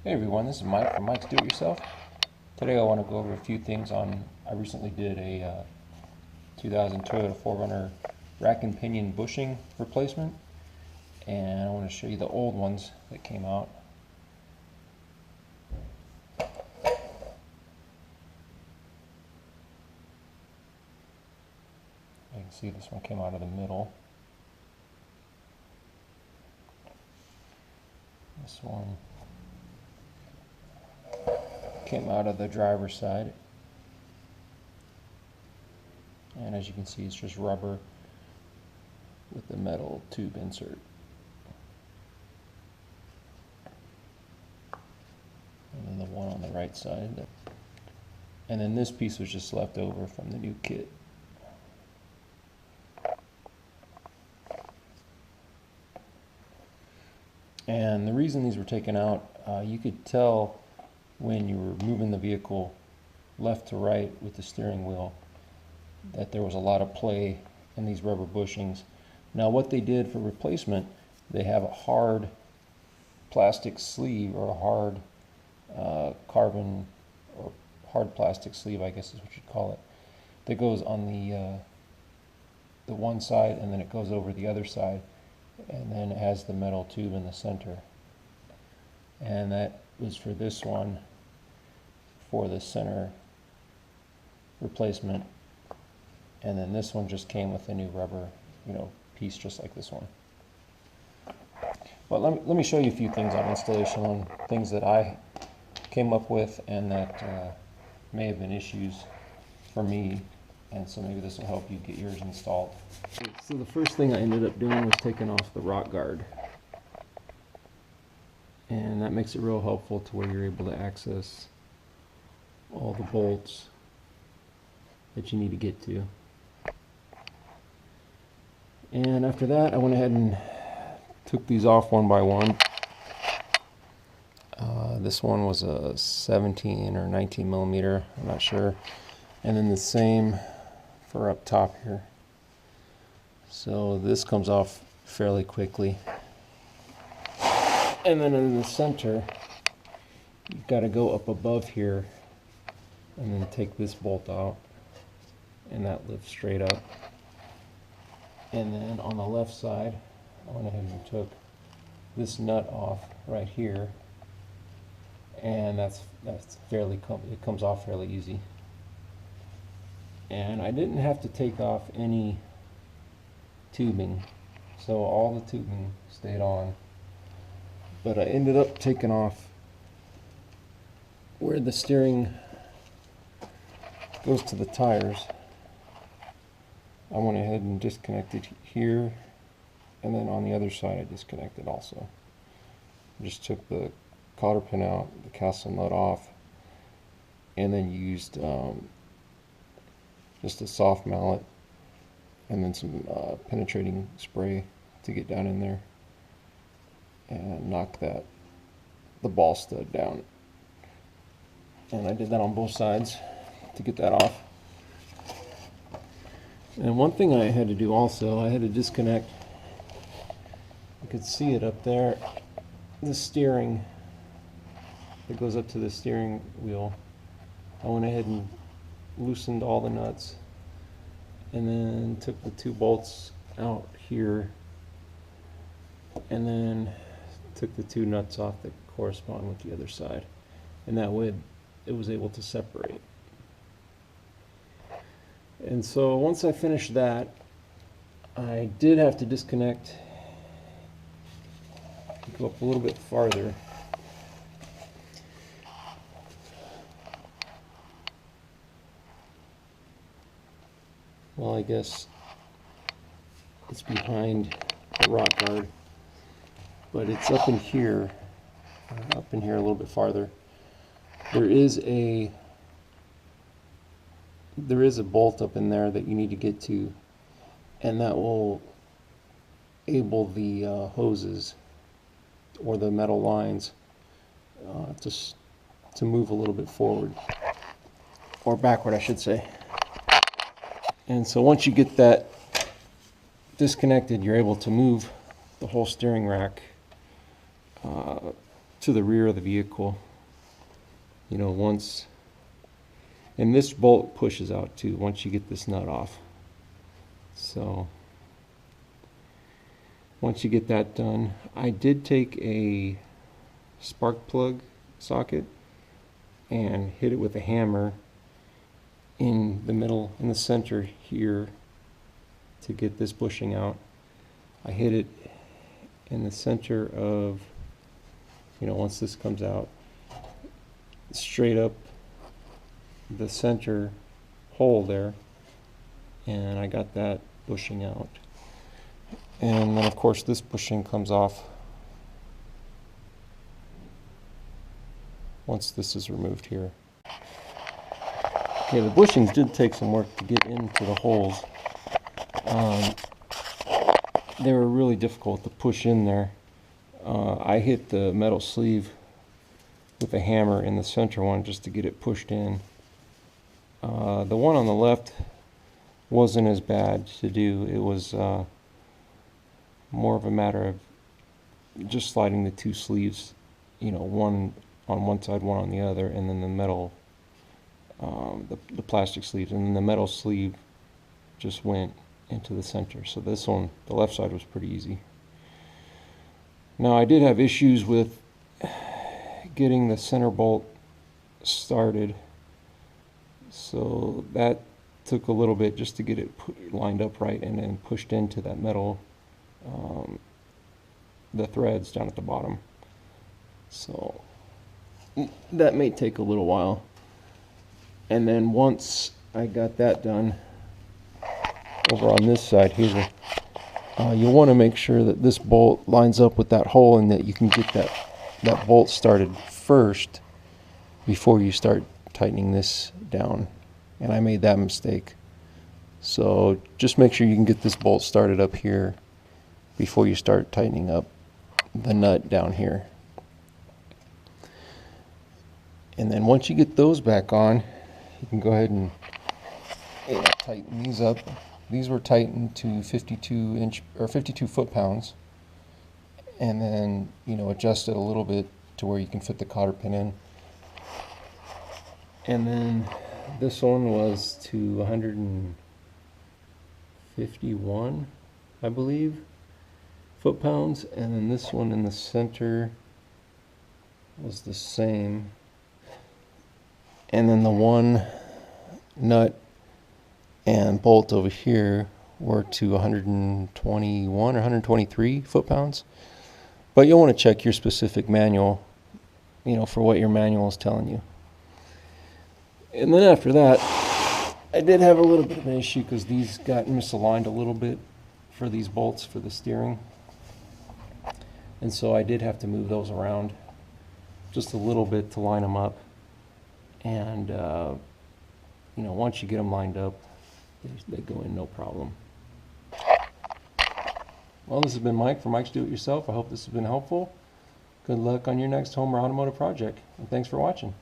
Hey everyone, this is Mike from Mike's Do It Yourself. Today I want to go over a few things I recently did a 2000 Toyota 4Runner rack and pinion bushing replacement, and I want to show you the old ones that came out. You can see this one came out of the middle. This one came out of the driver's side, and as you can see, it's just rubber with the metal tube insert. And then the one on the right side, and then this piece was just left over from the new kit. And the reason these were taken out, you could tell when you were moving the vehicle left to right with the steering wheel that there was a lot of play in these rubber bushings. Now what they did for replacement, they have a hard plastic sleeve, or a hard carbon or hard plastic sleeve, I guess is what you'd call it, that goes on the one side, and then it goes over the other side, and then it has the metal tube in the center. And that was for this one, for the center replacement, and then this one just came with a new rubber, piece just like this one. But let me show you a few things on installation, on things that I came up with and that may have been issues for me, and so maybe this will help you get yours installed. So the first thing I ended up doing was taking off the rock guard, and that makes it real helpful to where you're able to access all the bolts that you need to get to. And after that, I went ahead and took these off one by one. This one was a 17 or 19 millimeter, I'm not sure. And then the same for up top here. So this comes off fairly quickly. And then in the center, you've got to go up above here and then take this bolt out, and that lifts straight up. And then on the left side, I went ahead and took this nut off right here, and it comes off fairly easy. And I didn't have to take off any tubing, so all the tubing stayed on, but I ended up taking off where the steering goes to the tires. I went ahead and disconnected here, and then on the other side I disconnected also. I just took the cotter pin out, the castle nut off, and then used just a soft mallet and then some penetrating spray to get down in there and knock the ball stud down. And I did that on both sides to get that off. And one thing I had to do also, I had to disconnect, you could see it up there, the steering that goes up to the steering wheel. I went ahead and loosened all the nuts, and then took the two bolts out here, and then took the two nuts off that correspond with the other side, and that way it was able to separate. And so once I finished that, I did have to disconnect, go up a little bit farther. Well, I guess it's behind the rock guard, but it's up in here a little bit farther. There is a bolt up in there that you need to get to, and that will enable the hoses or the metal lines to move a little bit forward, or backward I should say. And so once you get that disconnected, you're able to move the whole steering rack to the rear of the vehicle. You know, once, and this bolt pushes out too once you get this nut off. So once you get that done, I did take a spark plug socket and hit it with a hammer in the middle, in the center here, to get this bushing out. I hit it in the center of, you know, once this comes out, straight up the center hole there, and I got that bushing out. And then of course this bushing comes off once this is removed here. Okay, the bushings did take some work to get into the holes. They were really difficult to push in there. I hit the metal sleeve with a hammer in the center one just to get it pushed in. The one on the left wasn't as bad to do. It was more of a matter of just sliding the two sleeves, you know, one on one side, one on the other, and then the metal, the plastic sleeves, and then the metal sleeve just went into the center. So this one, the left side, was pretty easy. Now I did have issues with getting the center bolt started, so that took a little bit just to get it lined up right and then pushed into that metal, the threads down at the bottom. So that may take a little while. And then once I got that done, over on this side here, you'll want to make sure that this bolt lines up with that hole and that you can get that bolt started first before you start tightening this down. And I made that mistake. So just make sure you can get this bolt started up here before you start tightening up the nut down here. And then once you get those back on, you can go ahead and tighten these up. These were tightened to 52 inch or 52 foot-pounds, and then, you know, adjust it a little bit to where you can fit the cotter pin in. And then this one was to 151, I believe, foot-pounds, and then this one in the center was the same. And then the one nut and bolt over here were to 121 or 123 foot-pounds. But you'll want to check your specific manual, you know, for what your manual is telling you. And then after that, I did have a little bit of an issue because these got misaligned a little bit for these bolts for the steering. And so I did have to move those around just a little bit to line them up. And, you know, once you get them lined up, they go in no problem. Well, this has been Mike from Mike's Do It Yourself. I hope this has been helpful. Good luck on your next home or automotive project, and thanks for watching.